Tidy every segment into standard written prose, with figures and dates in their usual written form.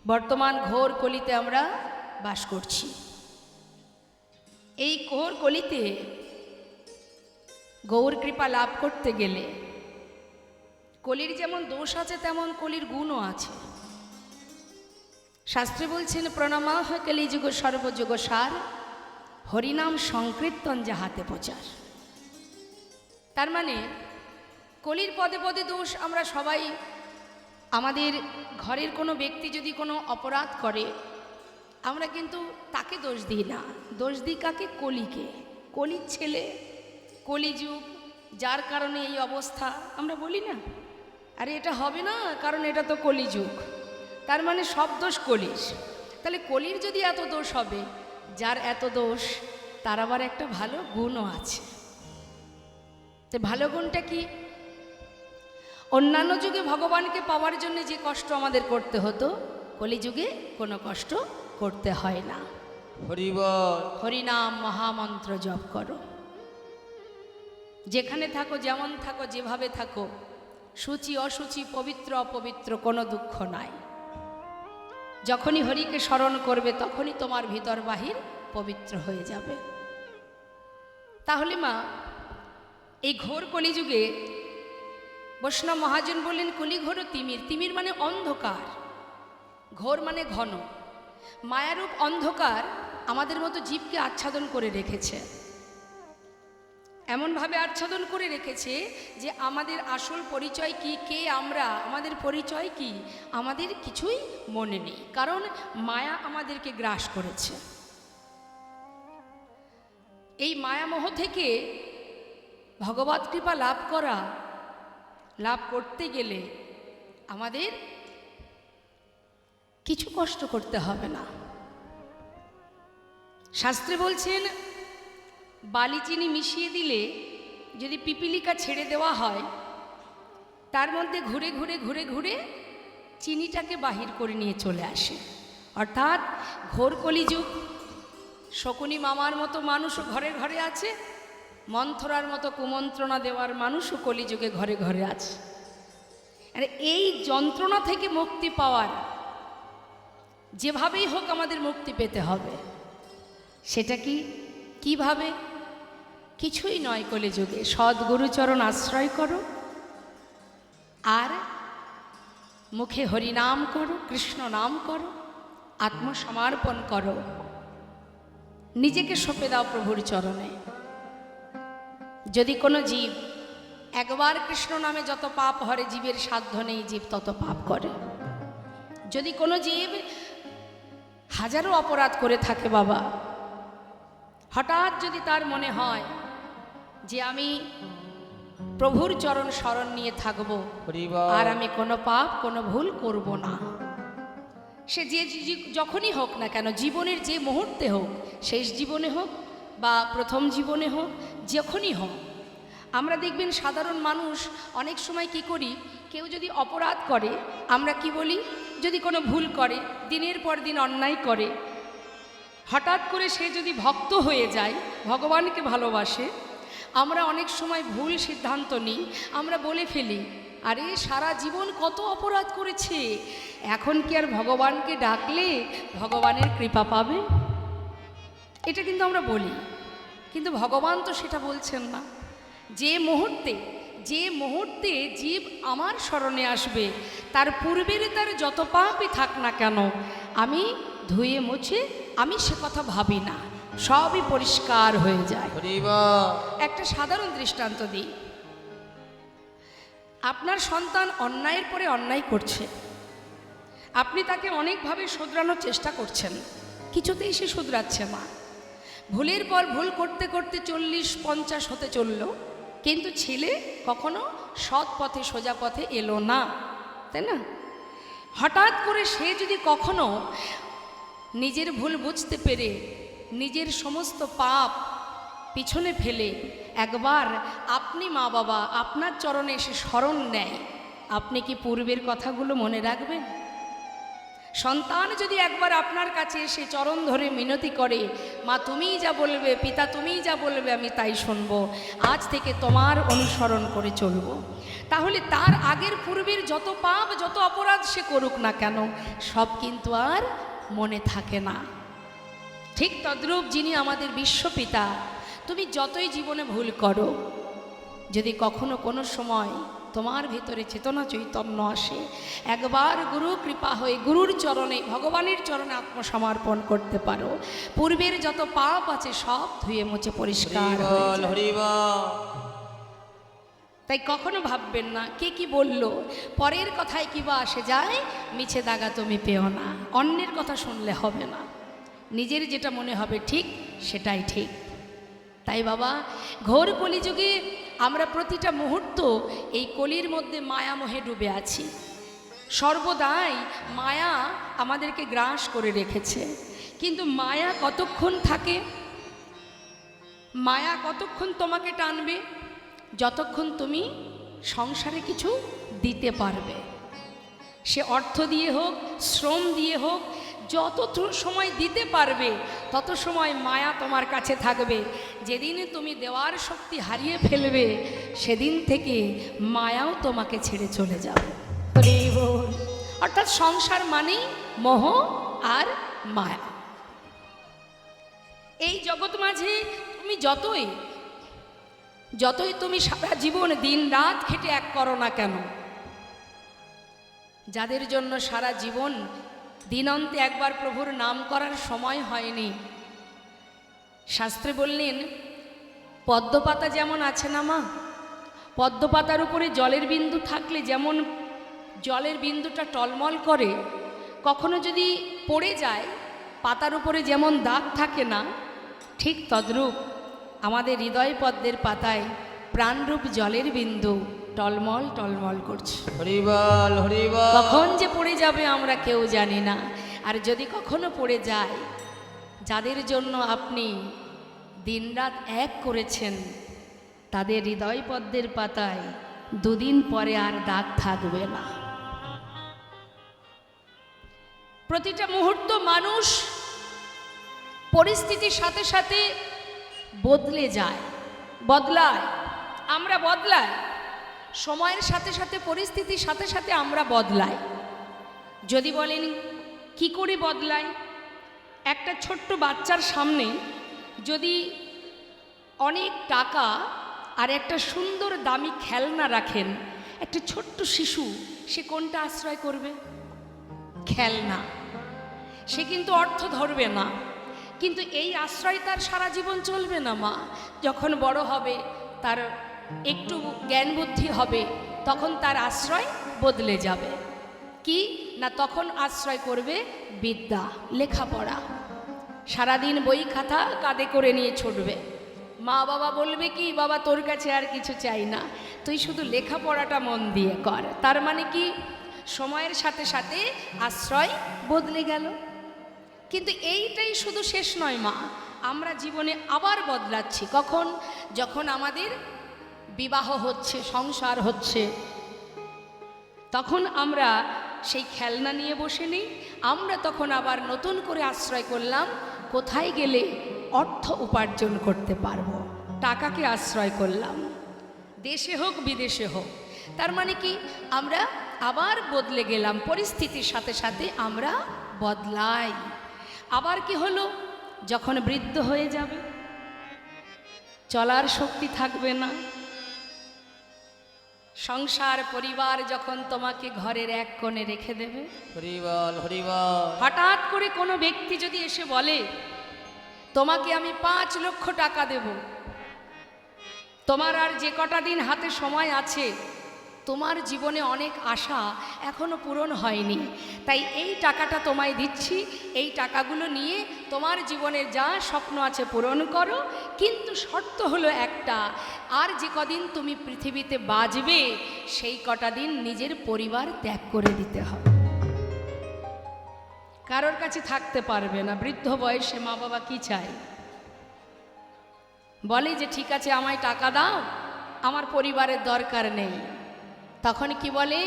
বর্তমান ঘোর কলিতে আমরা বাস করছি। এই ঘোর কলিতে গৌর কৃপা লাভ করতে গেলে কলির যেমন দোষ আছে তেমন কলির গুণও আছে। শাস্ত্রে বলছেন প্রণামাহ কলিযুগ সর্বযুগ সার, হরিনাম সংকীর্তন যাহাতে প্রচার। তার মানে কলির পদে পদে দোষ আমরা সবাই, আমাদের ঘরের কোনো ব্যক্তি যদি কোনো অপরাধ করে আমরা কিন্তু তাকে দোষ দিই না, দোষ দিই কাকে? কলিকে। কলির ছেলে, কলিযুগ, যার কারণে এই অবস্থা, আমরা বলি না আরে এটা হবে না কারণ এটা তো কলিযুগ। তার মানে সব দোষ কলির। তাহলে কলির যদি এত দোষ হবে, যার এত দোষ তার আবার একটা ভালো গুণও আছে। তো ভালো গুণটা কি? অন্যান্য যুগে ভগবানকে পাওয়ার জন্য যে কষ্ট আমাদের করতে হতো, কলিযুগে কোনো কষ্ট করতে হয় না। হরিবল। হরিনাম মহামন্ত্র জপ করো, যেখানে থাকো, যেমন থাকো, যেভাবে থাকো, সূচি অসুচি, পবিত্র অপবিত্র, কোনো দুঃখ নাই। যখনই হরিকে স্মরণ করবে তখনই তোমার ভিতর বাহির পবিত্র হয়ে যাবে। তাহলে মা, এই ঘোর কলিযুগে বৈষ্ণব মহাজন বললেন কলিঘোর তিমির। তিমির মানে অন্ধকার, ঘোর মানে ঘন। মায়ারূপ অন্ধকার আমাদের মতো জীবকে আচ্ছাদন করে রেখেছে, এমনভাবে আচ্ছাদন করে রেখেছে যে আমাদের আসল পরিচয় কি, কে আমরা, আমাদের পরিচয় কি, আমাদের কিছুই মনে নেই, কারণ মায়া আমাদেরকে গ্রাস করেছে। এই মায়ামোহ থেকে ভগবৎ কৃপা লাভ করতে গেলে আমাদের কিছু কষ্ট করতে হবে না। শাস্ত্রে বলছেন বালি চিনি মিশিয়ে দিলে যদি পিপিলিকা ছেড়ে দেওয়া হয়, তার মধ্যে ঘুরে ঘুরে ঘুরে ঘুরে চিনিটাকে বাহির করে নিয়ে চলে আসে। অর্থাৎ ঘোর কলিযুগ, শকুনি মামার মতো মানুষও ঘরে ঘরে আছে, মন্থরার মতো কুমন্ত্রণা দেওয়ার মানুষও কলিযুগে ঘরে ঘরে আছে। আর এই যন্ত্রণা থেকে মুক্তি পাওয়ার, যেভাবেই হোক আমাদের মুক্তি পেতে হবে। সেটা কি, কিভাবে? কিছুই নয় কলিযুগে, সদ্গুরুচরণ আশ্রয় করো, আর মুখে হরিনাম করো, কৃষ্ণ নাম করো, আত্মসমর্পণ করো, নিজেকে সঁপে দাও প্রভুর চরণে। যদি কোনো জীব একবার কৃষ্ণ নামে যত পাপ হরে, জীবের সাধ্য নেই জীব তত পাপ করে। যদি কোনো জীব হাজারো অপরাধ করে থাকে বাবা, হঠাৎ যদি তার মনে হয় যে আমি প্রভুর চরণ শরণ নিয়ে থাকব আর আমি কোনো পাপ কোনো ভুল করব না, সে যে যখনই হোক না কেন, জীবনের যে মুহূর্তে হোক, শেষ জীবনে হোক বা প্রথম জীবনে হোক, যখনই হোক, আমরা দেখবেন সাধারণ মানুষ অনেক সময় কি করি, কেউ যদি অপরাধ করে আমরা কি বলি, যদি কোনো ভুল করে, দিনের পর দিন অন্যায় করে, হঠাৎ করে সে যদি ভক্ত হয়ে যায়, ভগবানকে ভালোবাসে, আমরা অনেক সময় ভুল সিদ্ধান্ত নিই, আমরা বলে ফেলি আরে সারা জীবন কত অপরাধ করেছে, এখন কি আর ভগবানকে ডাকলে ভগবানের কৃপা পাবে? এটা কিন্তু আমরা বলি, কিন্তু ভগবান তো সেটা বলছেন না। যে মুহূর্তে জীব আমার শরণে আসবে, তার পূর্বের তার যত পাপই থাক না কেন, আমি ধুয়ে মুছে আমি সে কথা ভাবি না, সবই পরিষ্কার হয়ে যায়। একটা সাধারণ দৃষ্টান্ত দিই। আপনার সন্তান অন্যায়ের পরে অন্যায় করছে, আপনি তাকে অনেকভাবে শুধরানোর চেষ্টা করছেন, কিছুতেই সে শুধরাচ্ছে না। ভুলের পর ভুল করতে করতে 40-50 হতে চলল, কিন্তু ছেলে কখনো সৎ পথে সোজা পথে এলো না, তাই না? হঠাৎ করে সে যদি কখনো নিজের ভুল বুঝতে পেরে নিজের সমস্ত পাপ পিছনে ফেলে একবার আপনি মা বাবা আপনার চরণে এসে শরণ নেয়, আপনি কি পূর্বের কথাগুলো মনে রাখবেন? সন্তান যদি একবার আপনার কাছে এসে চরণ ধরে মিনতি করে, মা তুমিই যা বলবে, পিতা তুমিই যা বলবে আমি তাই শুনবো, আজ থেকে তোমার অনুসরণ করে চলবো, তাহলে তার আগের পূর্বের যত পাপ যত অপরাধ সে করুক না কেন সব কিন্তু আর মনে থাকে না। ঠিক তদ্রূপ যিনি আমাদের বিশ্বপিতা, তুমি যতই জীবনে ভুল করো, যদি কখনো কোনো সময় তোমার ভিতরে চেতনা চৈতন্য আসে, একবার গুরু কৃপা হয়ে গুরুর চরণে ভগবানের চরণে আত্মসমর্পণ করতে পারো, পূর্বের যত পাপ আছে সব ধুয়ে মুছে পরিষ্কার হয়ে যায়। তাই কখনো ভাববেন না কে কি বলল, পরের কথায় কিবা আসে যায়, মিছে দাগা তুমি পেও না। অন্যের কথা শুনলে হবে না, নিজের যেটা মনে হবে ঠিক সেটাই ঠিক। তাই বাবা, ঘোর কলিযুগে আমরা প্রতিটা মুহূর্ত এই কলির মধ্যে মায়ামোহে ডুবে আছি। সর্বদাই মায়া আমাদেরকে গ্রাস করে রেখেছে, কিন্তু মায়া কতক্ষণ থাকে? মায়া কতক্ষণ তোমাকে টানবে? যতক্ষণ তুমি সংসারে কিছু দিতে পারবে, সে অর্থ দিয়ে হোক, শ্রম দিয়ে হোক, যত সময় দিতে পারবে তত সময় মায়া তোমার কাছে থাকবে। যেদিন তুমি দেওয়ার শক্তি হারিয়ে ফেলবে, সেদিন থেকে মায়াও তোমাকে ছেড়ে চলে যাবে। অর্থাৎ সংসার মানেই মোহ আর মায়া। এই জগৎ মাঝে তুমি যতই তুমি সারা জীবন দিন রাত খেটে এক করো না কেন, যাদের জন্য সারা জীবন দিনন্তে একবার প্রভুর নাম করার সময় হয়নি, শাস্ত্রে বললেন পদ্মপাতা যেমন আছে না মা, পদ্মপাতার উপরে জলের বিন্দু থাকলে যেমন জলের বিন্দুটা টলমল করে, কখনো যদি পড়ে যায় পাতার উপরে যেমন দাগ থাকে না, ঠিক তদ্রূপ আমাদের হৃদয় পদ্মের পাতায় প্রাণরূপ জলের বিন্দু টলমল টলমল করছে। হরিবল হরিবল। কখন যে পড়ে যাবে আমরা কেউ জানি না। আর যদি কখনো পড়ে যায়, যাদের জন্য আপনি দিনরাত এক করেছেন, তাদের হৃদয় পদ্মের পাতায় দুদিন পরে আর দাগ থাকবে না। প্রতিটা মুহূর্ত মানুষ পরিস্থিতির সাথে সাথে বদলে যায়, বদলায়, আমরা বদলাই, সময়ের সাথে সাথে পরিস্থিতির সাথে সাথে আমরা বদলাই। যদি বলেন কি করে বদলাই, একটা ছোট্ট বাচ্চার সামনে যদি অনেক টাকা আর একটা সুন্দর দামি খেলনা রাখেন, একটা ছোট্ট শিশু সে কোনটা আশ্রয় করবে? খেলনা। সে কিন্তু অর্থ ধরবে না, কিন্তু এই আশ্রয় তার সারা জীবন চলবে না মা। যখন বড় হবে, তার একটু জ্ঞান বুদ্ধি হবে, তখন তার আশ্রয় বদলে যাবে। কি না, তখন আশ্রয় করবে বিদ্যা, লেখাপড়া। সারাদিন বই খাতা কাঁধে করে নিয়ে ছুটবে। মা বাবা বলবে কি, বাবা তোর কাছে আর কিছু চাই না, তুই শুধু লেখাপড়াটা মন দিয়ে কর। তার মানে কি, সময়ের সাথে সাথে আশ্রয় বদলে গেল। কিন্তু এইটাই শুধু শেষ নয় মা, আমরা জীবনে আবার বদলাচ্ছি। কখন? যখন আমাদের বিবাহ হচ্ছে, সংসার হচ্ছে, তখন আমরা সেই খেলনা নিয়ে বসে নেই, আমরা তখন আবার নতুন করে আশ্রয় করলাম কোথায় গেলে অর্থ উপার্জন করতে পারবো, টাকাকে আশ্রয় করলাম, দেশে হোক বিদেশে হোক। তার মানে কি, আমরা আবার বদলে গেলাম, পরিস্থিতির সাথে সাথে আমরা বদলাই। আবার কি হলো, যখন বৃদ্ধ হয়ে যাবে, চলার শক্তি থাকবে না, সংসার পরিবার যখন তোমাকে ঘরের এক কোণে রেখে দেবে, হরিবল হরিবল। হঠাৎ করে কোনো ব্যক্তি যদি এসে বলে তোমাকে আমি 5 লক্ষ টাকা দেব, তোমার আর যে কটা দিন হাতে সময় আছে, তোমার জীবনে অনেক আশা এখনো পূরণ হয়নি, তাই এই টাকাটা তোমায় দিচ্ছি, এই টাকাগুলো নিয়ে তোমার জীবনে যা স্বপ্ন আছে পূরণ করো, কিন্তু শর্ত হলো একটা, আর যে কদিন তুমি পৃথিবীতে বাঁচবে সেই কটা দিন নিজের পরিবার ত্যাগ করে দিতে হবে। কারোর কাছে থাকতে পারবে না। বৃদ্ধ বয়সে মা বাবা কি চায়? বলে যে ঠিক আছে আমায় টাকা দাও, আমার পরিবারের দরকার নেই। তখন কি বলে?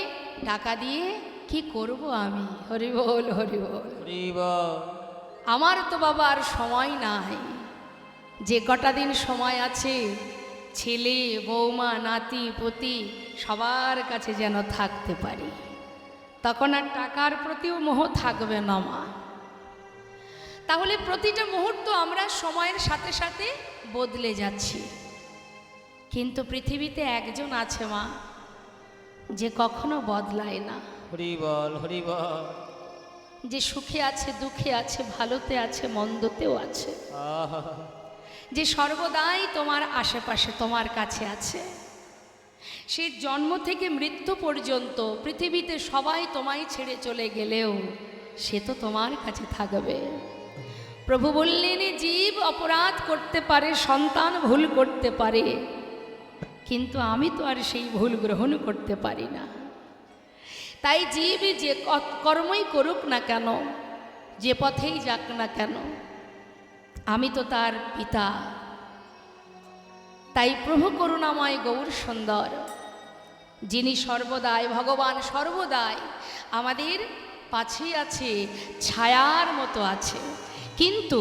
টাকা দিয়ে কি করব আমি? হরি বল, হরি বল। হরি বল। আমার তো বাবা আর সময় নাই। যে কটা দিন সময় আছে, ছেলে বৌমা নাতি পতি সবার কাছে যেন থাকতে পারি, তখন আর টাকার প্রতিও মোহ থাকবে না মা। তাহলে প্রতিটা মুহূর্ত আমরা সময়ের সাথে সাথে বদলে যাচ্ছি, কিন্তু পৃথিবীতে একজন আছে মা, যে কখনো বদলায় না। হরি বল, হরি বল। যে সুখে আছে, দুঃখে আছে, ভালোতে আছে, মন্দতেও আছে, আহা, যে সর্বদাই তোমার আশেপাশে তোমার কাছে আছে। সে জন্ম থেকে মৃত্যু পর্যন্ত পৃথিবীতে সবাই তোমায় ছেড়ে চলে গেলেও সে তো তোমার কাছে থাকবে। প্রভু বললেন, জীব অপরাধ করতে পারে, সন্তান ভুল করতে পারে, কিন্তু আমি তো আর সেই ভুল গ্রহণ করতে পারি না। তাই জীব যে কর্মই করুক না কেন, যে পথেই যাক না কেন, আমি তো তার পিতা। তাই প্রভু করুণাময় গৌর সুন্দর, যিনি সর্বদাই, ভগবান সর্বদাই আমাদের পাশেই আছে, ছায়ার মতো আছে, কিন্তু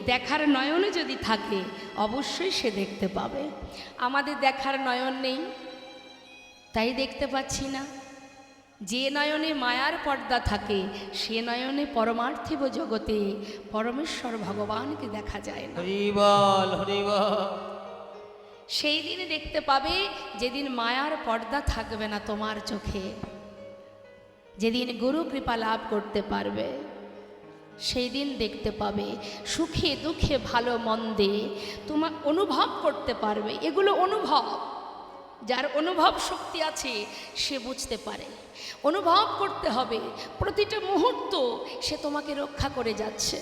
দেখার নয়ন যদি থাকে অবশ্যই সে দেখতে পাবে। আমাদের দেখার নয়ন নেই, তাই দেখতে পাচ্ছি না। যে নয়নে মায়ার পর্দা থাকে সে নয়নে পরমার্থিব জগতে পরমেশ্বর ভগবানকে দেখা যায় না। হরি বল, হরি বল। সেই দিন দেখতে পাবে যেদিন মায়ার পর্দা থাকবে না তোমার চোখে, যেদিন গুরু কৃপা লাভ করতে পারবে, সেই দিন দেখতে পাবে সুখে দুঃখে ভালো মন্দে তোমার অনুভব করতে পারবে। এগুলো অনুভব, যার অনুভব শক্তি আছে সে বুঝতে পারে। অনুভব করতে হবে প্রতিটা মুহূর্ত সে তোমাকে রক্ষা করে যাচ্ছে।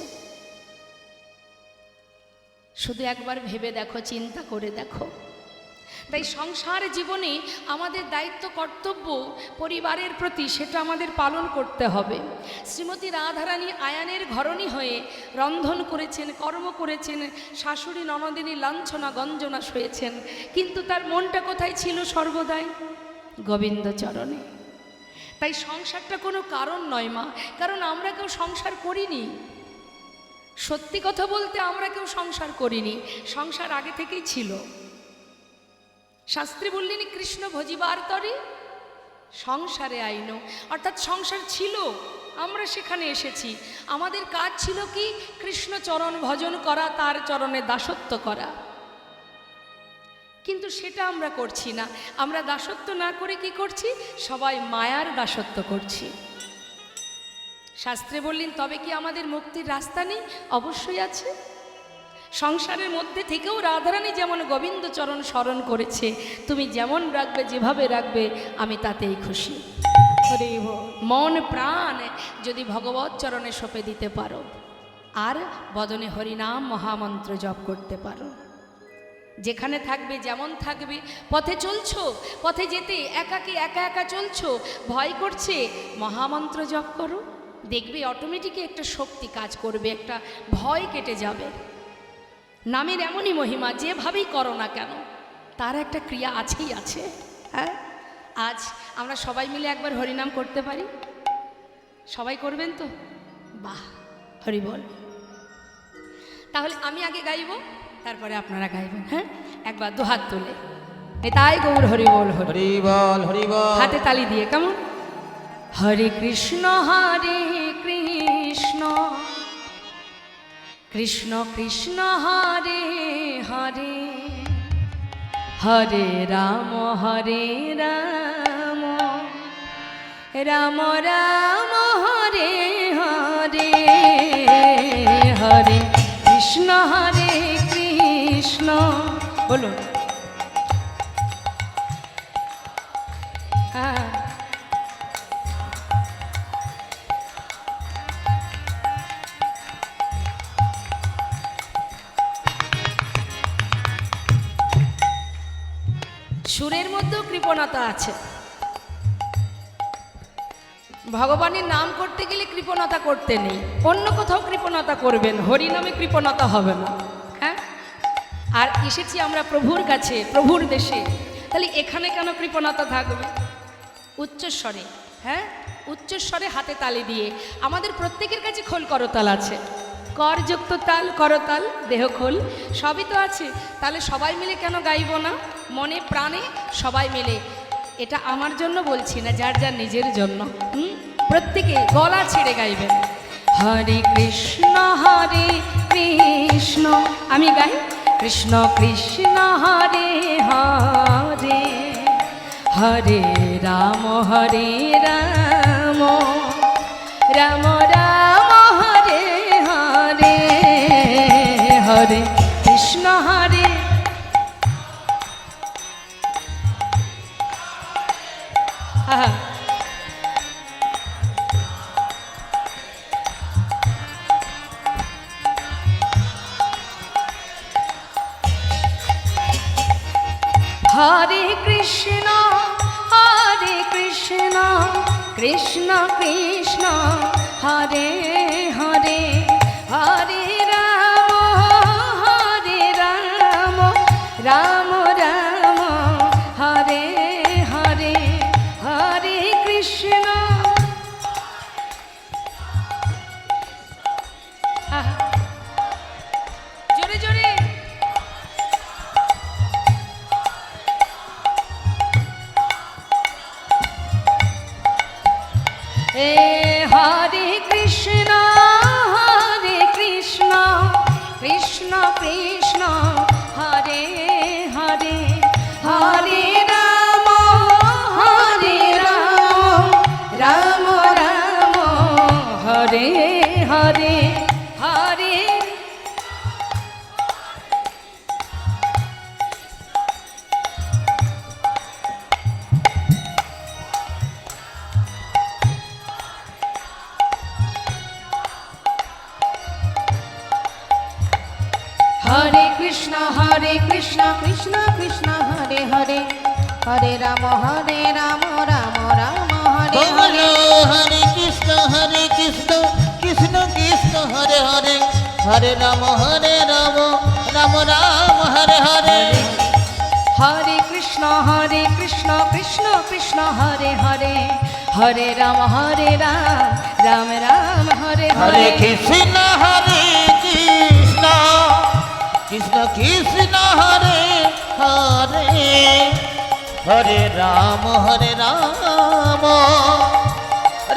শুধু একবার ভেবে দেখো, চিন্তা করে দেখো। তাই সংসার জীবনে আমাদের দায়িত্ব কর্তব্য পরিবারের প্রতি, সেটা আমাদের পালন করতে হবে। শ্রীমতী রাধারানী আয়ানের ঘরণী হয়ে রন্ধন করেছেন, কর্ম করেছেন, শাশুড়ি ননদিনী লাঞ্ছনা গঞ্জনা সয়েছেন, কিন্তু তার মনটা কোথায় ছিল? সর্বদাই গোবিন্দ চরণে। তাই সংসারটা কোনো কারণ নয় মা, কারণ আমরা কেউ সংসার করিনি। সত্যি কথা বলতে আমরা কেউ সংসার করিনি, সংসার আগে থেকেই ছিল। শাস্ত্রী বললেন, কৃষ্ণ ভজিবার তরে সংসারে আইন, অর্থাৎ সংসার ছিল, আমরা সেখানে এসেছি। আমাদের কাজ ছিল কি? কৃষ্ণ চরণ ভজন করা, তার চরণে দাসত্ব করা, কিন্তু সেটা আমরা করছি না। আমরা দাসত্ব না করে কি করছি? সবাই মায়ার দাসত্ব করছি। শাস্ত্রে বললেন, তবে কি আমাদের মুক্তির রাস্তা নেই? অবশ্যই আছে। সংসারের মধ্যে থেকেও রাধারানী যেমন গোবিন্দ চরণ স্মরণ করেছে, তুমি যেমন রাখবে, যেভাবে রাখবে, আমি তাতেই খুশি। মন প্রাণ যদি ভগবৎ চরণে সঁপে দিতে পারো আর বদনে হরিনাম মহামন্ত্র জপ করতে পারো, যেখানে থাকবে, যেমন থাকবে, পথে চলছো, পথে যেতে একাকী একা একা চলছো, ভয় করছে, মহামন্ত্র জপ করো, দেখবে অটোমেটিকই একটা শক্তি কাজ করবে, একটা ভয় কেটে যাবে। নামের এমনই মহিমা, যেভাবেই করো না কেন তার একটা ক্রিয়া আছেই আছে। হ্যাঁ, আজ আমরা সবাই মিলে একবার হরিনাম করতে পারি? সবাই করবেন তো? বাহ, হরি বল। তাহলে আমি আগে গাইব, তারপরে আপনারা গাইবেন। হ্যাঁ, একবার দুহাত তুলে, তাই গৌর হরি বল, হরি বল, হরি বল। হাতে তালি দিয়ে কেমন? হরে কৃষ্ণ কৃষ্ণ কৃষ্ণ কৃষ্ণ হরে হরে, হরে রাম রাম রাম হরে হরে, হরে কৃষ্ণ কৃষ্ণ। বলুন। হ্যাঁ, সুরের মধ্যেও কৃপণতা আছে। ভগবানের নাম করতে গেলে কৃপণতা করতে নেই, অন্য কোথাও কৃপণতা করবেন, হরি নামে কৃপণতা হবে না। হ্যাঁ, আর এসেছি আমরা প্রভুর কাছে, প্রভুর দেশে, তাহলে এখানে কেন কৃপণতা থাকবে? উচ্চস্বরে, হ্যাঁ, উচ্চস্বরে হাতে তালি দিয়ে। আমাদের প্রত্যেকের কাছে খোল করতাল আছে, করযুক্ত তাল, করতাল, দেহ খোল সবই তো আছে। তাহলে সবাই মিলে কেন গাইব না? মনে প্রাণে সবাই মিলে। এটা আমার জন্য বলছি না, যার যার নিজের জন্য। প্রত্যেকে গলা ছেড়ে গাইবেন। হরে কৃষ্ণ আমি গাই, কৃষ্ণ কৃষ্ণ হরে হরে, হরে রাম রাম রাম হরে হরে, হরে কৃষ্ণ হরে। আহা, হরে কৃষ্ণ কৃষ্ণ কৃষ্ণ হরে হরে, হরে রাম রাম রাম হরে হরে, হরে কৃষ্ণ। জোরে জোরে। হরে কৃষ্ণ কৃষ্ণ কৃষ্ণ হরে হরে, হরে রাম রাম রাম হরে হরে, হরে হরে কৃষ্ণ কৃষ্ণ কৃষ্ণ হরে হরে, হরে রাম রাম রাম হরে হরে, হরে কৃষ্ণ কৃষ্ণ কৃষ্ণ হরে হরে, হরে রাম রাম রাম হরে হরে। হরে কৃষ্ণ কৃষ্ণ কৃষ্ণ হরে হরে, হরে রাম রাম রাম হরে হরে হরে। কৃষ্ণ কৃষ্ণ কৃষ্ণ কৃষ্ণ হরে হরে, হরে রাম রাম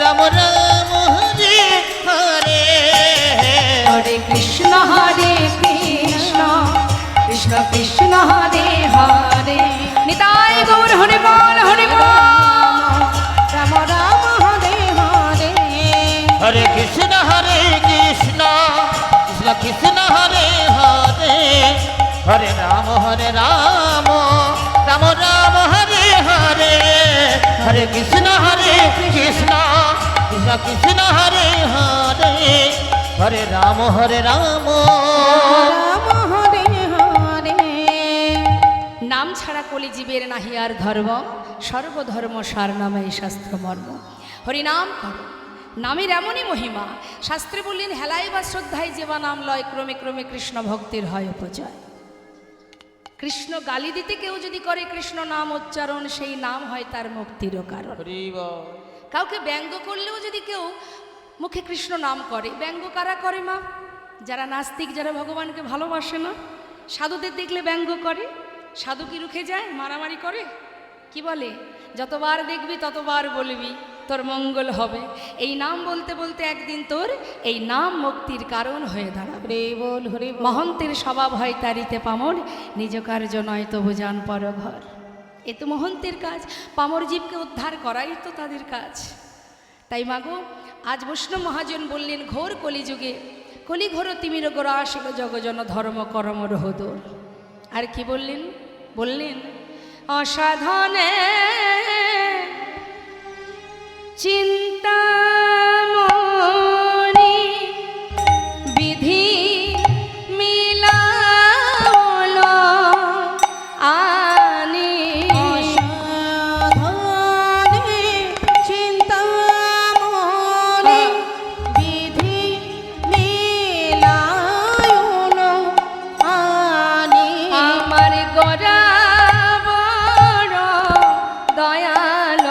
রাম রাম হরে হরে। হরে কৃষ্ণ কৃষ্ণ কৃষ্ণ কৃষ্ণ হরে হরে, নিতাই গৌর হরে বল হরে বল, রাম রাম হরে হরে। হরে কৃষ্ণ কৃষ্ণ কৃষ্ণ কৃষ্ণ হরে হরে, হরে রাম রাম রাম রাম হরে হরে। হরে কৃষ্ণ কৃষ্ণ কৃষ্ণ কৃষ্ণ হরে হরে, হরে রাম রাম রাম হরে হরে। নাম ছাড়া কলিজীবের নাহি আর ধর্ম, সর্বধর্ম সার নামে শাস্ত্র মর্ম। হরিনাম করো, নামের এমনই মহিমা। শাস্ত্রে বললেন, হেলায় বা শ্রদ্ধায় যেবা নাম লয়, ক্রমে ক্রমে কৃষ্ণ ভক্তির হয় উপজয়। কৃষ্ণ গালি দিতে কেউ যদি করে কৃষ্ণ নাম উচ্চারণ, সেই নাম হয় তার মুক্তিরও কারণ। কাউকে ব্যঙ্গ করলেও যদি কেউ মুখে কৃষ্ণ নাম করে, ব্যঙ্গ কারা করে মা? যারা নাস্তিক, যারা ভগবানকে ভালোবাসে না। সাধুদের দেখলে ব্যঙ্গ করে। সাধু কি রুখে যায়? মারামারি করে। কি বলে? যতবার দেখবি ততবার বলবি, তোর মঙ্গল হবে। এই নাম বলতে বলতে একদিন তোর এই নাম মুক্তির কারণ হয়ে দাঁড়াবে। বল হরি। মহন্তের স্বভাব হয় তারিতে পামর, নিজ কার্য নয় তবু যান পর ঘর। এ তো মহন্তের কাজ, পামর জীবকে উদ্ধার করাই তো তাদের কাজ। তাই মাগো, আজ বৈষ্ণব মহাজন বললেন, ঘোর কলিযুগে কলি ঘোর তিমির গোড়া আসিল জগজন ধর্ম করম রহদোর। আর কি বললেন? বললেন, অসাধনে চিন্তামণি বিধি মিলাল আনি, অসাধনে চিন্তামণি বিধি মিলায়ন আনি, আমার গোরা বড় দয়াল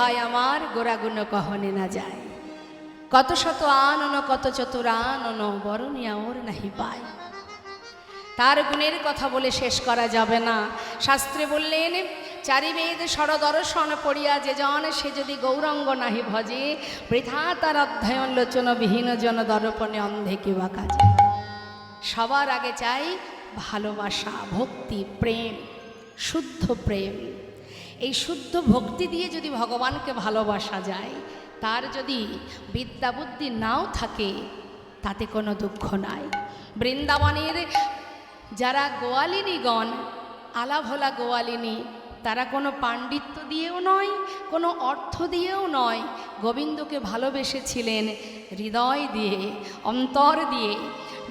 ভাই আমার গোড়াগুণ কহনে না যায়, কত শত আনন কত চতুর আনন বরণিয়া ওর নাহি পায়। তার গুণের কথা বলে শেষ করা যাবে না। শাস্ত্রে বললেন, চারিবেদ ষড়দর্শন পড়িয়া যে জন সে যদি গৌরঙ্গ নাহি ভজে, বৃথা তার অধ্যয়ন লোচন বিহীন জন দর্পণে অন্ধে কিবা কাজে। সবার আগে চাই ভালোবাসা, ভক্তি, প্রেম, শুদ্ধ প্রেম। এই শুদ্ধ ভক্তি দিয়ে যদি ভগবানকে ভালোবাসা যায়, তার যদি বিদ্যা বুদ্ধি নাও থাকে তাতে কোনো দুঃখ নাই। বৃন্দাবনের যারা গোয়ালিনীগণ, আলাভোলা গোয়ালিনী, তারা কোনো পাণ্ডিত্য দিয়েও নয়, কোনো অর্থ দিয়েও নয়, গোবিন্দকে ভালোবেসেছিলেন হৃদয় দিয়ে, অন্তর দিয়ে।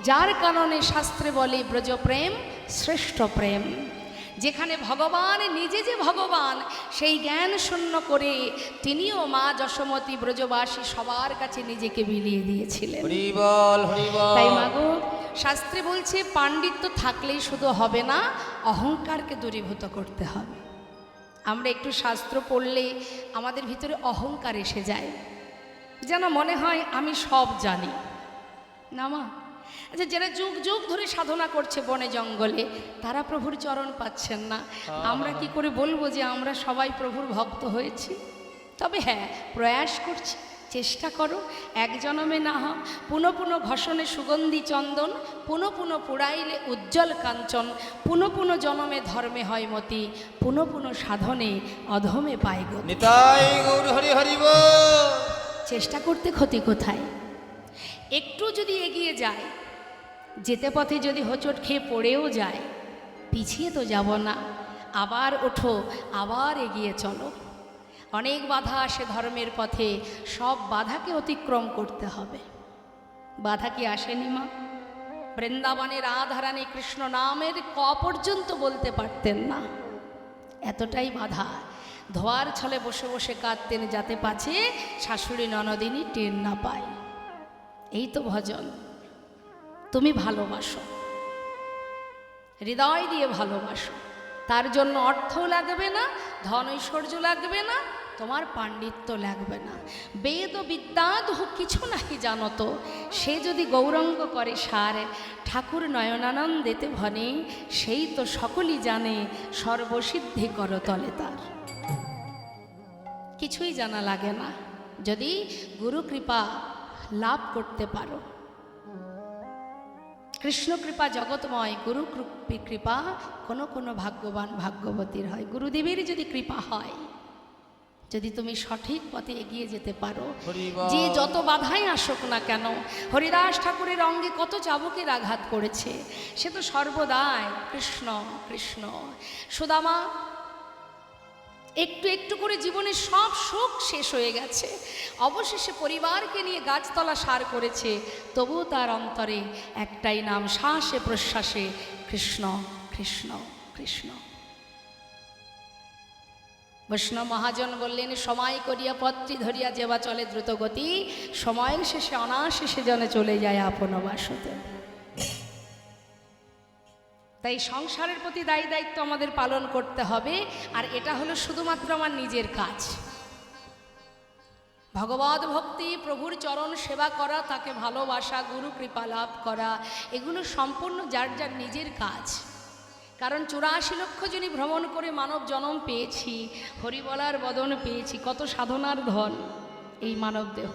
যার কারণে শাস্ত্রে বলে ব্রজপ্রেম শ্রেষ্ঠ প্রেম। যেখানে ভগবান নিজে যে ভগবান, সেই জ্ঞান শূন্য করে তিনিও মা যশোমতী ব্রজবাসী সবার কাছে নিজেকে বিলিয়ে দিয়েছিলেন। হরি বল, হরি বল। তাই মাগো, শাস্ত্রে বলছে পাণ্ডিত্য থাকলেই শুধু হবে না, অহংকারকে দূরীভূত করতে হবে। আমরা একটু শাস্ত্র পড়লে আমাদের ভিতরে অহংকার এসে যায়, যেন মনে হয় আমি সব জানি না। মা, আচ্ছা, যারা যুগ যুগ ধরে সাধনা করছে বনে জঙ্গলে, তারা প্রভুর চরণ পাচ্ছেন না, আমরা কি করে বলবো যে আমরা সবাই প্রভুর ভক্ত হয়েছি? তবে হ্যাঁ, প্রয়াস করছি, চেষ্টা করো। এক জনমে না হা পুনঃ পুনঃ ঘষণে সুগন্ধি চন্দন, পুনঃ পুনঃ পুড়াইলে উজ্জ্বল কাঞ্চন, পুনঃ পুনঃ জনমে ধর্মে হয় মতি, পুনঃ পুনঃ সাধনে অধমে পায় গতি। নিতাই গৌর হরি হরি বল। চেষ্টা করতে ক্ষতি কোথায়? একটু যদি এগিয়ে যায়, যেতে পথে যদি হোঁচট খেয়ে পড়েও যায়, পিছিয়ে তো যাব না, আবার ওঠো, আবার এগিয়ে চলো। অনেক বাধা আসে ধর্মের পথে, সব বাধাকে অতিক্রম করতে হবে। বাধা কি আসেনি মা? বৃন্দাবনের রাধারানী কৃষ্ণ নামের ক পর্যন্ত বলতে পারতেন না, এতটাই বাধা। ধোয়ার ছলে বসে বসে কাঁদতেন, যাতে পাছে শাশুড়ি ননদিনী টের না পায়। এই তো ভজন। তুমি ভালোবাসো, হৃদয় দিয়ে ভালোবাসো, তার জন্য অর্থও লাগবে না, ধন ঐশ্বর্য লাগবে না, তোমার পাণ্ডিত্য লাগবে না। বেদ ও বিদ্যা কিছু নাহি জানো তো, সে যদি গৌরঙ্গ করে সার, ঠাকুর নয়নানন্দেতে ভনে, সেই তো সকলই জানে সর্বসিদ্ধি করো তলে তার। কিছুই জানা লাগে না, যদি গুরু কৃপা লাভ করতে পারো। কৃষ্ণ কৃপা জগৎময়, গুরু কৃপা কোনো কোনো ভাগ্যবান ভাগ্যবতীর হয়। গুরুদেবের যদি কৃপা হয়, যদি তুমি সঠিক পথে এগিয়ে যেতে পারো, যে যত বাধাই আসুক না কেন, হরিদাস ঠাকুরের অঙ্গে কত চাবুকের আঘাত পড়েছে, সে তো সর্বদাই কৃষ্ণ কৃষ্ণ। সুদামা একটু একটু করে জীবনের সব সুখ শেষ হয়ে গেছে, অবশেষে পরিবারকে নিয়ে গাছতলা সার করেছে, তবুও তার অন্তরে একটাই নাম, শ্বাসে প্রশ্বাসে কৃষ্ণ কৃষ্ণ কৃষ্ণ। বৈষ্ণব মহাজন বললেন, সময় করিয়া পত্রী ধরিয়া যেবা চলে দ্রুত গতি, সময়ের শেষে অনাশেষে জনে চলে যায় আপন বাসতে। তাই সংসারের প্রতি দায়ী দায়িত্ব আমাদের পালন করতে হবে। আর এটা হলো শুধুমাত্র আমার নিজের কাজ। ভগবত ভক্তি, প্রভুর চরণ সেবা করা, তাকে ভালোবাসা, গুরু কৃপা লাভ করা, এগুলো সম্পূর্ণ যার যার নিজের কাজ। কারণ 84 লক্ষ জনই ভ্রমণ করে মানব জন্ম পেয়েছি, হরিবলার বদন পেয়েছি, কত সাধনার ধন এই মানব দেহ,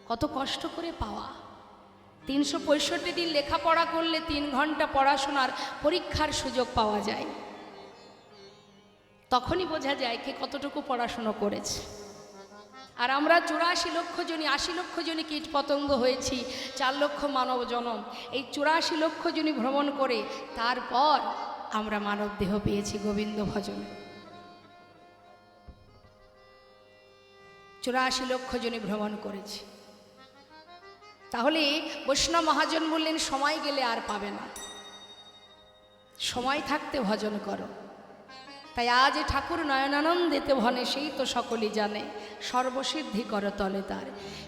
কত কষ্ট করে পাওয়া। 365 দিন লেখাপড়া করলে 3 ঘন্টা পড়াশোনার পরীক্ষার সুযোগ পাওয়া যায়, তখনই বোঝা যায় কে কতটুকু পড়াশুনো করেছে। আর আমরা 84 লক্ষ জনই, 80 লক্ষ জনই কীট পতঙ্গ হয়েছি, 4 লক্ষ মানব জনম। এই 84 লক্ষ জনই ভ্রমণ করে তারপর আমরা মানব দেহ পেয়েছি গোবিন্দ ভজন। 84 লক্ষ জনই ভ্রমণ করেছি। তাহলে বৈষ্ণব মহাজন বললেন, সময় গেলে আর পাবে না, সময় থাকতে ভজন করো। তাই আজ ঠাকুর নয়নানন্দেতে ভনে, সেই তো সকলেই জানে সর্বসিদ্ধি করো তলে তার।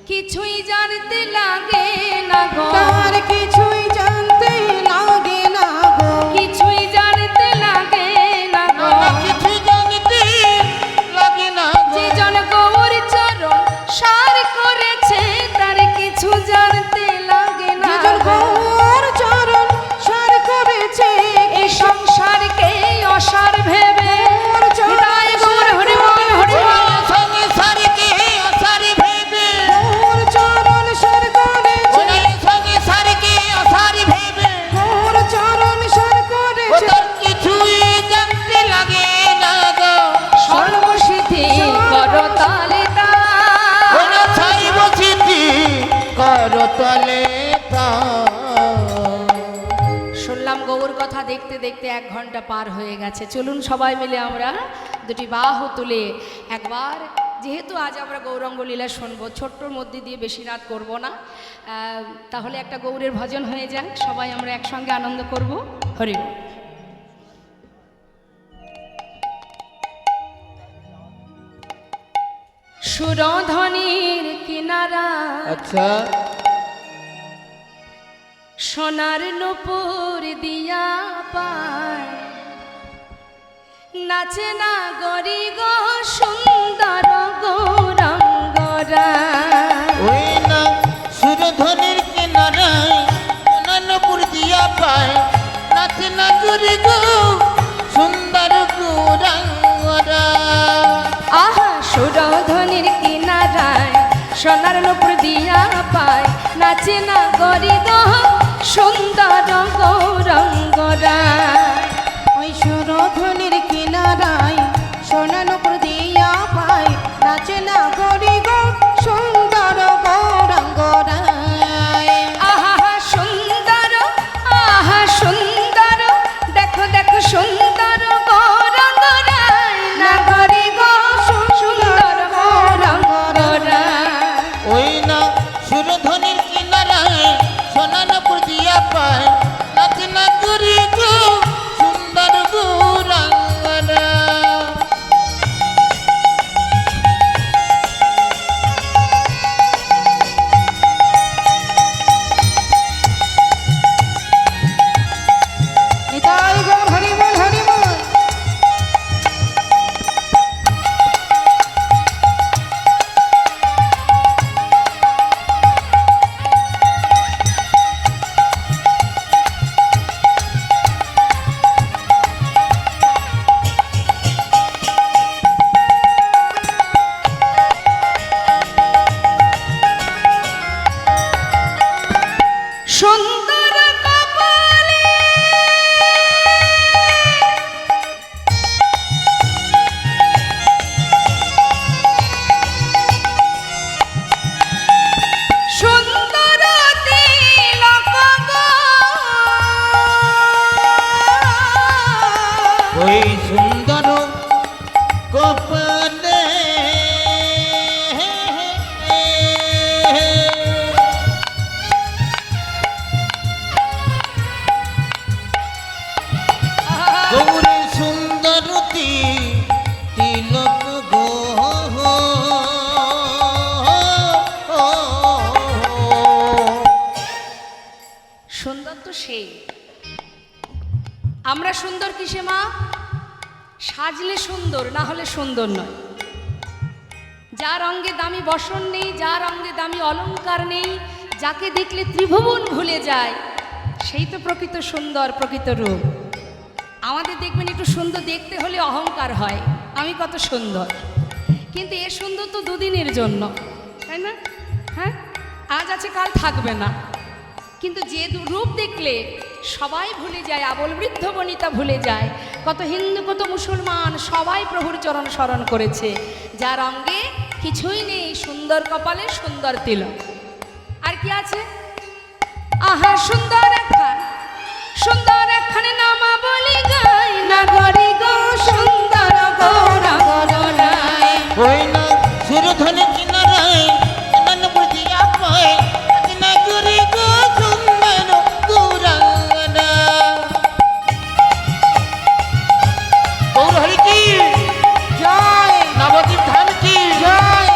কিছুই জানতে লাগে না গো, তার কিছুই জানতে লাগে না গো, কিছুই জানতে লাগে না গো, কিছু জানতে লাগে না যে জন গো কথা দেখতে দেখতে 1 ঘন্টা পার হয়ে গেছে। চলুন সবাই মিলে আমরা দুটি বাহু তুলে একবার, যেহেতু আজ আমরা গৌরাঙ্গ লীলা শুনবো, ছোট্টর মধ্যে দিয়ে বেশি রাত করব না, তাহলে একটা গৌরের ভজন হয়ে যাক, সবাই আমরা একসঙ্গে আনন্দ করব। হরি বল। সুরধনির কিনারা আচ্ছা সোনার নূপুর দিয়া পায়, নাচে না গরি গো সুন্দর গৌরাঙ্গরা। ওই না সুরধনির কিনারায় নানপুর দিয়া পায়, নাচে না গরি গো সুন্দর গৌরাঙ্গরা। আহা সুরধনির কিনারায় সোনার নূপুর দিয়া পায়, নাচে না গরি গো সুন্দর গৌরাঙ্গরা। ওই সুরধনির কিনারায় সোনা নূপুর দিয়া পায়, নাচে না গরি গো সুন্দর গৌরাঙ্গরায়। আহা সুন্দর, আহা সুন্দর, দেখো দেখো সুন্দর গৌরাঙ্গরায়, না গরি গো সুন্দর গৌরাঙ্গরায়। ওই না সুরধনির কিনারায় সোনানপুর দিয়া পায়, নাচে না গরি গো সুন্দর গৌরাঙ্গরা। নিতাই গৌর হরি বল হরি বল। সুন্দর কপালে সুন্দর তিলক গো, ওই সুন্দর কপালে গৌরী সুন্দরতী তিলক গো। সুন্দর তো সেই, আমরা সুন্দর কিসে মা? সাজলে সুন্দর, না হলে সুন্দর নয়। যার অঙ্গে দামি বসন নেই, যার অঙ্গে দামি অলংকার নেই, যাকে দেখলে ত্রিভুবন ভুলে যায়, সেই তো প্রকৃত সুন্দর, প্রকৃত রূপ। আমাদের দেখবেন একটু সুন্দর দেখতে হলে অহংকার হয়, আমি কত সুন্দর, কিন্তু এ সুন্দর তো দুদিনের জন্য, তাই না? হ্যাঁ, আজ আছে কাল থাকবে না। কিন্তু যে রূপ দেখলে সবাই ভুলে যায়, আবল বৃদ্ধ বনিতা ভুলে যায়, কত হিন্দু কত মুসলমান সবাই প্রভুর চরণ স্মরণ করেছে, যার অঙ্গে কিছুই নেই, সুন্দর কপালে সুন্দর তিলক। আর কি আছে? আহা সুন্দর একখান, সুন্দর একখানে নামা বলি গাই, না গরি গো সুন্দর গৌরাঙ্গরায়। ওই না সুরধনির কিনারায় নানপুর দিয়া পায়, নাচে না গরি গো সুন্দর গৌরাঙ্গরা। গৌর হরি কি জয় নবদ্বীপ ধাম কি জয়।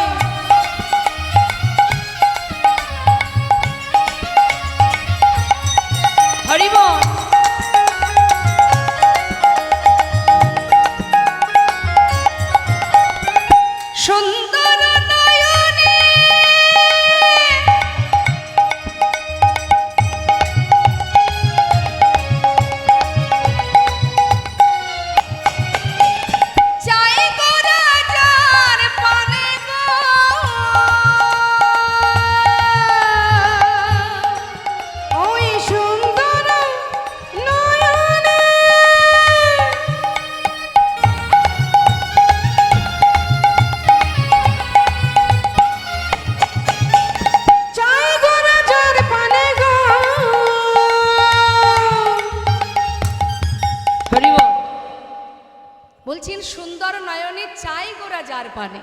পানে,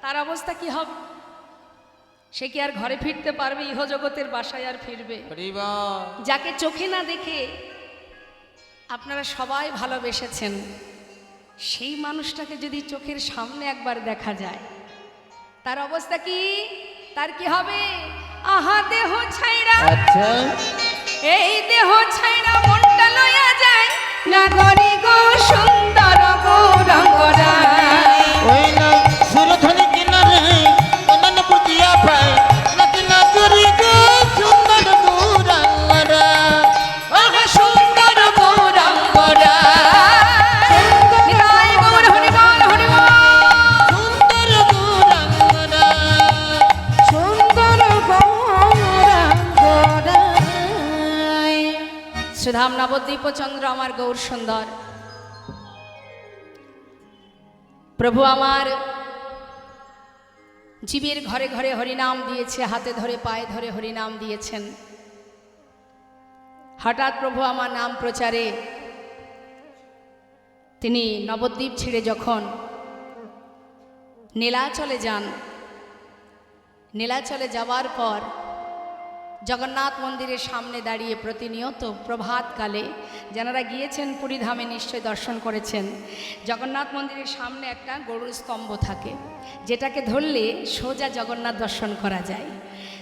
তার অবস্থা কি হবে? সে কি আর ঘরে ফিরতে পারবে? ইহজগতের বাসায় আর ফিরবে? যাকে চোখে না দেখে আপনারা সবাই ভালোবেসেছেন, সেই মানুষটাকে যদি চোখের সামনে একবার দেখা যায়, তার অবস্থা কি? তার কি হবে? আহা দেহ ছাইরা, আচ্ছা এই দেহ ছাইরা মনটা লইয়া যায় নাগরি গো সুন্দর গৌরঙ্গরা ওই না সুরধনি কিনারে অন্যান্য প্রতিয়া পায় নাকি না করি গো সুন্দর গৌরাঙ্গরা আহা সুন্দর গৌরাঙ্গরা। নিতাই গৌর হরি বল, হরি বল। সুন্দর গৌরাঙ্গরা সুন্দর গৌরঙ্গরা সুধাম নবদ্বীপ চন্দ্র আমার গৌর সুন্দর প্রভু আমার জীবের ঘরে ঘরে হরিনাম দিয়েছে, হাতে ধরে পায়ে ধরে হরিনাম দিয়েছেন। হঠাৎ প্রভু আমার নাম প্রচারে তিনি নবদ্বীপ ছেড়ে যখন নীলাচলে যান, নীলাচলে যাওয়ার পর জগন্নাথ মন্দিরের সামনে দাঁড়িয়ে প্রতিনিয়ত প্রভাতকালে, যারা গিয়েছেন পুরীধামে নিশ্চয় দর্শন করেছেন, জগন্নাথ মন্দিরের সামনে একটা গরুর স্তম্ভ থাকে, যেটাকে ধরলে সোজা জগন্নাথ দর্শন করা যায়।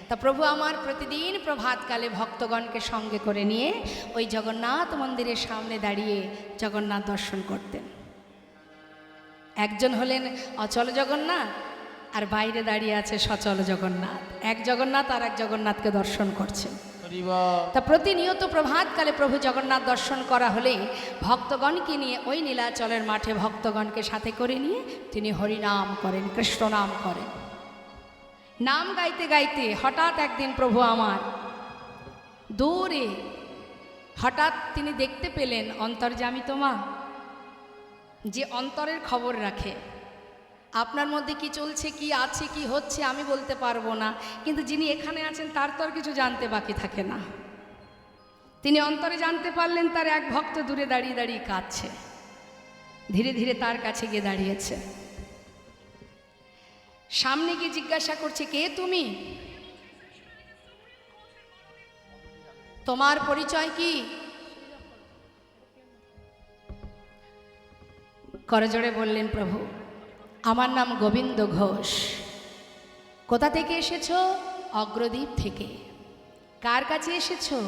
তা প্রভু আমার প্রতিদিন প্রভাতকালে ভক্তগণকে সঙ্গে করে নিয়ে ওই জগন্নাথ মন্দিরের সামনে দাঁড়িয়ে জগন্নাথ দর্শন করতেন। একজন হলেন অচল জগন্নাথ, আর বাইরে দাঁড়িয়ে আছে সচল জগন্নাথ। এক জগন্নাথ আর এক জগন্নাথকে দর্শন করছেন। তা প্রতিনিয়ত প্রভাতকালে প্রভু জগন্নাথ দর্শন করা হলে ভক্তগণকে নিয়ে ওই নীলাচলের মাঠে ভক্তগণকে সাথে করে নিয়ে তিনি হরিনাম করেন, কৃষ্ণ নাম করেন। নাম গাইতে গাইতে হঠাৎ একদিন প্রভু আমার দূরে হঠাৎ তিনি দেখতে পেলেন অন্তর্যামী মা, যে অন্তরের খবর রাখে। আপনার মধ্যে কি চলছে, কি আছে, কি হচ্ছে আমি বলতে পারবো না, কিন্তু যিনি এখানে আছেন তার তো আর কিছু জানতে বাকি থাকে না। তিনি অন্তরে জানতে পারলেন তার এক ভক্ত দূরে দাঁড়িয়ে দাঁড়িয়ে কাঁদছে। ধীরে ধীরে তার কাছে গিয়ে দাঁড়িয়েছে, সামনে গিয়ে জিজ্ঞাসা করছে, কে তুমি? তোমার পরিচয় কি? করজোড়ে বললেন, প্রভু আমার নাম গোবিন্দ ঘোষ। কোথা থেকে এসেছো? অগ্রদ্বীপ থেকে। কার কাছে এসেছো?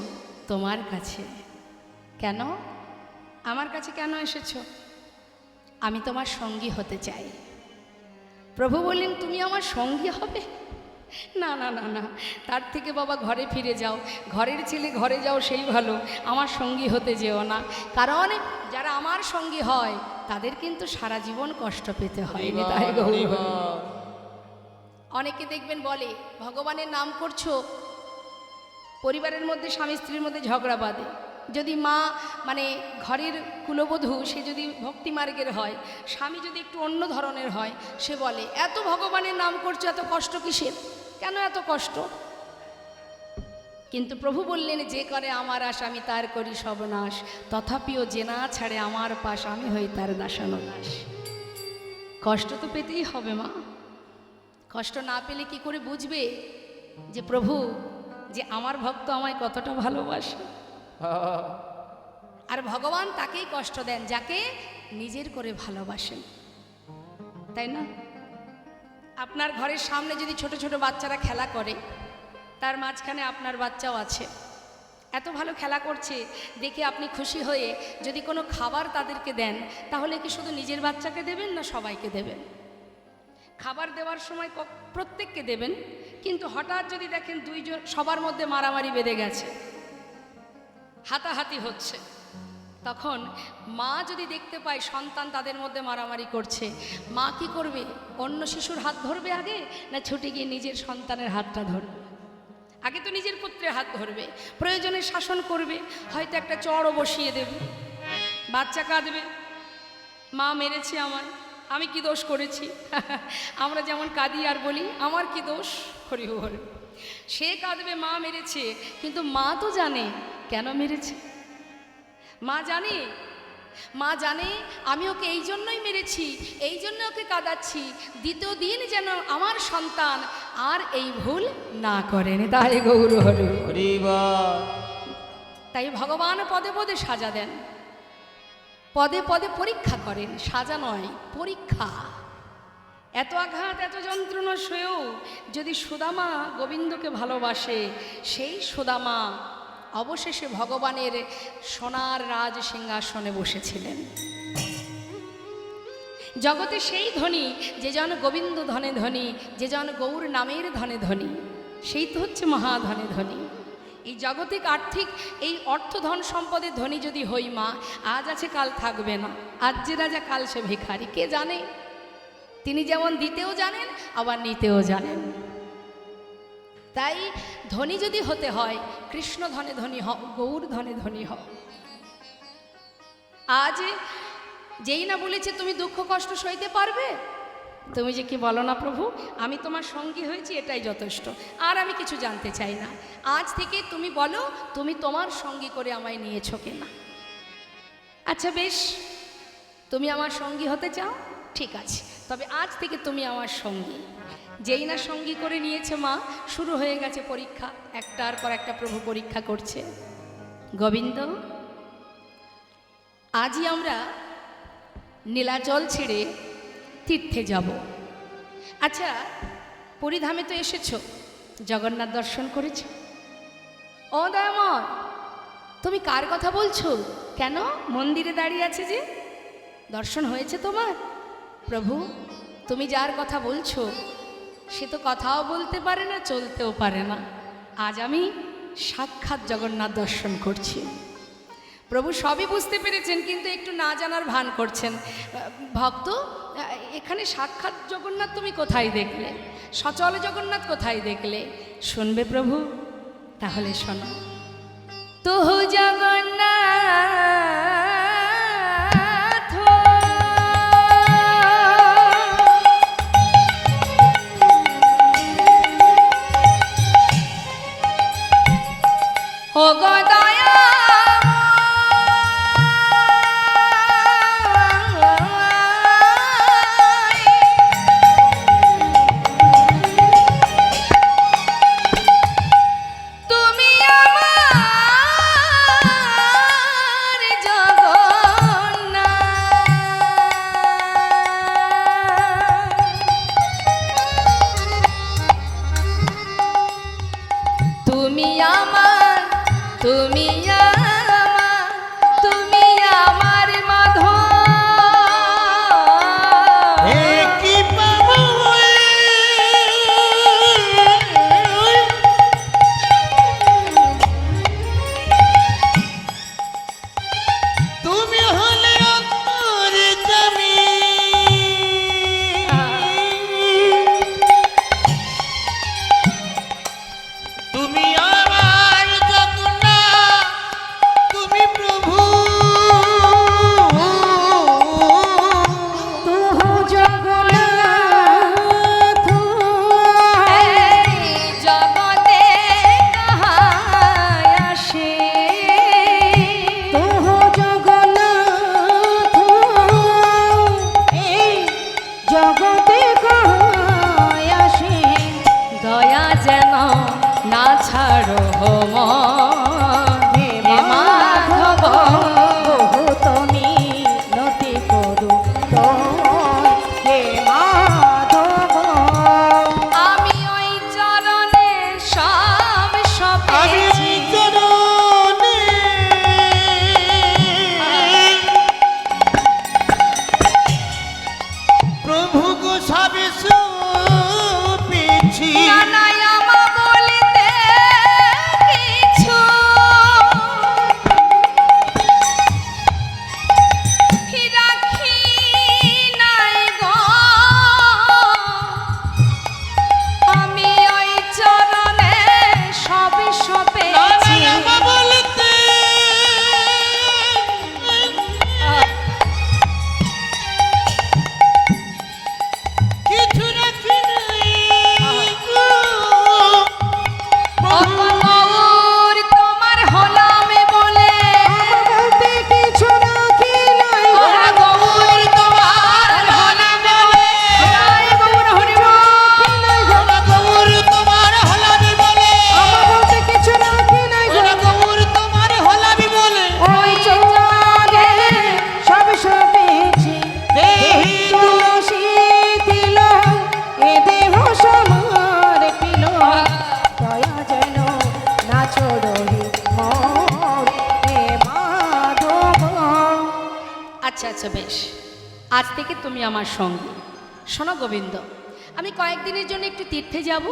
তোমার কাছে। কেন? আমার কাছে কেন এসেছো? আমি তোমার সঙ্গী হতে চাই। প্রভু বললেন, তুমি আমার সঙ্গী হবে? না না না না, তার থেকে বাবা ঘরে ফিরে যাও, ঘরের ছেলে ঘরে যাও সেই ভালো, আমার সঙ্গী হতে যেও না। কারণ যারা আমার সঙ্গী হয় তাদের কিন্তু সারা জীবন কষ্ট পেতে হয়। তাই অনেকে দেখবেন বলে ভগবানের নাম করছো, পরিবারের মধ্যে স্বামী স্ত্রীর মধ্যে ঝগড়া বাঁধে। যদি মা মানে ঘরের কুলবধূ সে যদি ভক্তি মার্গের হয়, স্বামী যদি একটু অন্য ধরনের হয়, সে বলে এত ভগবানের নাম করছো, এত কষ্ট কিসের? কেন এত কষ্ট? কিন্তু প্রভু বললেন, যে করে আমার আশ আমি তার করি সর্বনাশ, তথাপিও যে না ছাড়ে আমার পাশ আমি হই তার দাসানুদাস। কষ্ট তো পেতেই হবে মা। কষ্ট না পেলে কি করে বুঝবে যে প্রভু, যে আমার ভক্ত আমায় কতটা ভালোবাসে? আর ভগবান তাকেই কষ্ট দেন যাকে নিজের করে ভালোবাসেন, তাই না? আপনার ঘরের সামনে যদি ছোট ছোট বাচ্চারা খেলা করে, তার মাঝখানে আপনার বাচ্চাও আছে, এত ভালো খেলা করছে দেখে আপনি খুশি হয়ে যদি কোনো খাবার তাদেরকে দেন, তাহলে কি শুধু নিজের বাচ্চাকে দেবেন না সবাইকে দেবেন? খাবার দেওয়ার সময় প্রত্যেককে দেবেন, কিন্তু হঠাৎ যদি দেখেন দুইজন সবার মধ্যে মারামারি বেঁধে গেছে, হাতাহাতি হচ্ছে, তখন মা যদি দেখতে পায় সন্তান তাদের মধ্যে মারামারি করছে, মা কি করবে? অন্য শিশুর হাত ধরবে আগে, না ছুটে গিয়ে নিজের সন্তানের হাতটা ধরবে? আগে তো নিজের পুত্রের হাত ধরবে, প্রয়োজনে শাসন করবে, হয়তো একটা চড়ও বসিয়ে দেবে। বাচ্চা কাঁদবে, মা মেরেছে আমার, আমি কি দোষ করেছি? আমরা যেমন কাঁদি আর বলি আমার কি দোষ, হরি হরি। সে কাঁদবে মা মেরেছে, কিন্তু মা তো জানে কেন মেরেছে। মা জানে মা জানে আমি ওকে এই জন্যই মেরেছি, এই জন্য ওকে কাঁদাচ্ছি, দ্বিতীয় দিন যেন আমার সন্তান আর এই ভুল না করেন। তাই গৌর হরি। হরি বল। তাই ভগবান পদে পদে সাজা দেন, পদে পদে পরীক্ষা করেন, সাজা নয় পরীক্ষা। এত আঘাত এত যন্ত্রণা সয়েও যদি সুদামা গোবিন্দকে ভালোবাসে, সেই সুদামা অবশেষে ভগবানের সোনার রাজ সিংহাসনে বসেছিলেন। জগতে সেই ধনী যে জন গোবিন্দ ধনে ধনী, যে জন গৌর নামের ধনে ধনী, সেই তো হচ্ছে মহাধনে ধনী। এই জাগতিক আর্থিক এই অর্থ ধন সম্পদের ধনী যদি হই মা, আজ আছে কাল থাকবে না, আজ যে রাজা কাল সে ভিখারি, কে জানে? তিনি যেমন দিতেও জানেন আবার নিতেও জানেন। তাই ধনী যদি হতে হয় কৃষ্ণ ধনে ধনী হও, গৌর ধনে ধনী হও। আজ যেই না বলেছে তুমি দুঃখ কষ্ট সইতে পারবে, তুমি যে কি বলো না প্রভু আমি তোমার সঙ্গী হয়েছি এটাই যথেষ্ট, আর আমি কিছু জানতে চাই না। আজ থেকে তুমি বলো তুমি তোমার সঙ্গী করে আমায় নিয়েছো কিনা। আচ্ছা বেশ, তুমি আমার সঙ্গী হতে চাও, ঠিক আছে, তবে আজ থেকে তুমি আমার সঙ্গী। যেই না সঙ্গী করে নিয়েছে মা, শুরু হয়ে গেছে পরীক্ষা, একটার পর একটা প্রভু পরীক্ষা করছে। গোবিন্দ, আজই আমরা নীলাচল ছেড়ে তীর্থে যাব। আচ্ছা, পুরীধামে তো এসেছো, জগন্নাথ দর্শন করেছ? ও দয়াময়, তুমি কার কথা বলছো? কেন মন্দিরে দাঁড়িয়ে আছে যে, দর্শন হয়েছে তোমার? প্রভু, তুমি যার কথা বলছো সে তো কথাও বলতে পারে না, চলতেও পারে না। আজ আমি সাক্ষাৎ জগন্নাথ দর্শন করছি। প্রভু সবই বুঝতে পেরেছেন, কিন্তু একটু না জানার ভান করছেন। ভক্ত, এখানে সাক্ষাৎ জগন্নাথ তুমি কোথায় দেখলে? সচল জগন্নাথ কোথায় দেখলে? শুনবে প্রভু? তাহলে শোনো। তুহু জগন্নাথ ও গদয়া আচ্ছা আচ্ছা বেশ, আজ থেকে তুমি আমার সঙ্গে। শোনো গোবিন্দ, আমি কয়েকদিনের জন্য একটু তীর্থে যাব,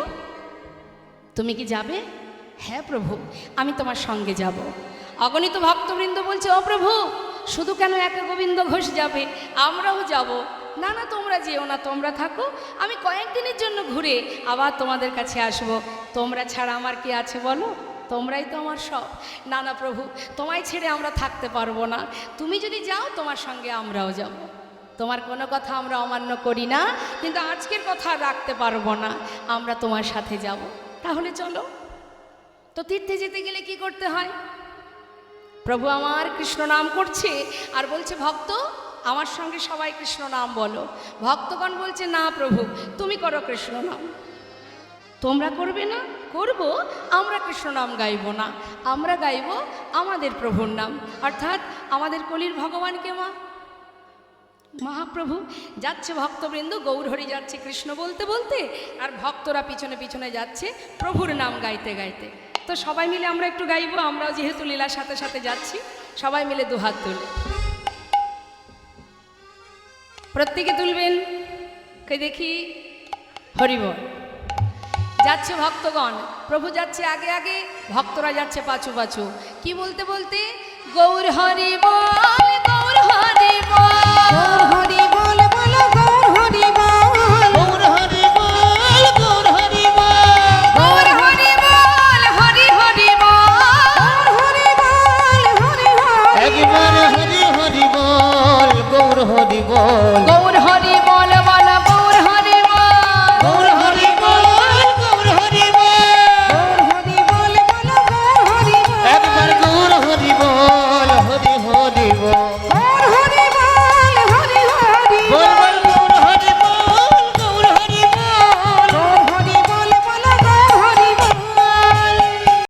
তুমি কি যাবে? হ্যাঁ প্রভু, আমি তোমার সঙ্গে যাব। অগণিত ভক্তবৃন্দ বলছে, ও প্রভু, শুধু কেন একা গোবিন্দ ঘোষ যাবে, আমরাও যাব। না না, তোমরা যেও না, তোমরা থাকো, আমি কয়েকদিনের জন্য ঘুরে আবার তোমাদের কাছে আসব। তোমরা ছাড়া আমার কি আছে বলো? তোমরাই তো আমার সব। না না প্রভু, তোমায় ছেড়ে আমরা থাকতে পারবো না। তুমি যদি যাও, তোমার সঙ্গে আমরাও যাব। তোমার কোনো কথা আমরা অমান্য করি না, কিন্তু আজকের কথা রাখতে পারবো না, আমরা তোমার সাথে যাব। তাহলে চলো। তো তীর্থে যেতে গেলে কি করতে হয়? প্রভু আমার কৃষ্ণ নাম করছে আর বলছে, ভক্ত আমার সঙ্গে সবাই কৃষ্ণ নাম বলো। ভক্তগণ বলছে, না প্রভু, তুমি করো কৃষ্ণ নাম। তোমরা করবে না? করব, আমরা কৃষ্ণ নাম গাইব না, আমরা গাইব আমাদের প্রভুর নাম, অর্থাৎ আমাদের কলির ভগবানকে মা মহাপ্রভু। যাচ্ছে ভক্তবৃন্দ, গৌরহরি যাচ্ছে কৃষ্ণ বলতে বলতে, আর ভক্তরা পিছনে পিছনে যাচ্ছে প্রভুর নাম গাইতে গাইতে। তো সবাই মিলে আমরা একটু গাইব, আমরাও যেহেতু লীলার সাথে সাথে যাচ্ছি, সবাই মিলে দুহাত তুলে প্রত্যেকে তুলবেন, কে দেখি। হরিবল। যাচ্ছে ভক্তগণ, প্রভু যাচ্ছে আগে আগে, ভক্তরা যাচ্ছে পাছু পাছু। কি বলতে বলতে? গৌর হরি বল, গৌর হরি বল, গৌর